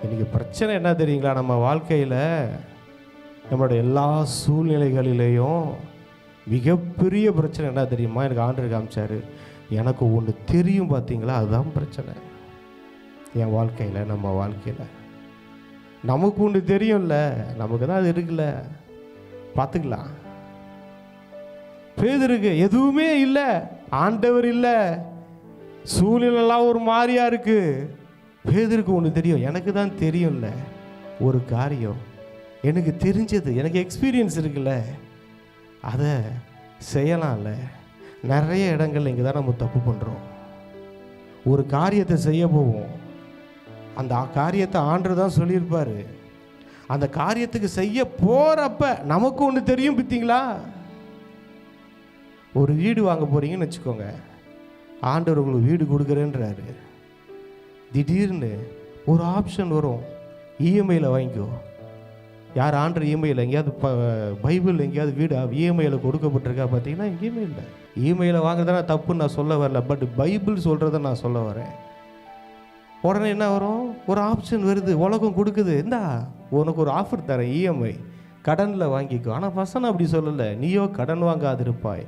இன்றைக்கி பிரச்சனை என்ன தெரியுங்களா? நம்ம வாழ்க்கையில் நம்மளுடைய எல்லா சூழ்நிலைகளிலேயும் மிகப்பெரிய பிரச்சனை என்ன தெரியுமா? எனக்கு ஆண்டவர் காமிச்சார். எனக்கு ஒன்று தெரியும் பார்த்தீங்களா, அதுதான் பிரச்சனை. என் வாழ்க்கையில், நம்ம வாழ்க்கையில் நமக்கு ஒன்று தெரியும்ல, நமக்கு தான் அது இருக்குல்ல, பார்த்துக்கலாம். பேதுருக்கு எதுவுமே இல்லை, ஆண்டவர் இல்லை, சூழ்நிலைலாம் ஒரு மாதிரியா இருக்கு. பேதுருக்கு ஒன்று தெரியும், எனக்கு தான் தெரியும்ல ஒரு காரியம், எனக்கு தெரிஞ்சது, எனக்கு எக்ஸ்பீரியன்ஸ் இருக்குல்ல, அதை செய்யலாம்ல. நிறைய இடங்கள்ல இங்கே தான் நம்ம தப்பு பண்ணுறோம். ஒரு காரியத்தை செய்ய போவோம், அந்த காரியத்தை ஆண்டவர் தான் சொல்லியிருப்பார். அந்த காரியத்துக்கு செய்ய போகிறப்ப நமக்கு ஒன்று தெரியும் பார்த்தீங்களா? ஒரு வீடு வாங்க போகிறீங்கன்னு வச்சுக்கோங்க, ஆண்டவர் உங்களுக்கு வீடு கொடுக்குறேன்றாரு. திடீர்னு ஒரு ஆப்ஷன் வரும், இஎம்ஐயில் வாங்கிக்கோ. யார் ஆண்டர் இஎம்ஐயில் எங்கேயாவது பைபிள் எங்கேயாவது வீடு இஎம்ஐயில் கொடுக்கப்பட்டிருக்கா பார்த்தீங்கன்னா எங்கேயுமே இல்லை. இஎம்ஐயில் வாங்குறதுனா தப்புன்னு நான் சொல்ல வரல, பட் பைபிள் சொல்கிறத நான் சொல்ல வரேன். உடனே என்ன வரும்? ஒரு ஆப்ஷன் வருது, உலகம் கொடுக்குது, இந்தா உனக்கு ஒரு ஆஃபர் தரேன், இஎம்ஐ கடனில் வாங்கிக்கோ. ஆனால் வசனம் அப்படி சொல்லலை, நீயோ கடன் வாங்காதிருப்பாய்,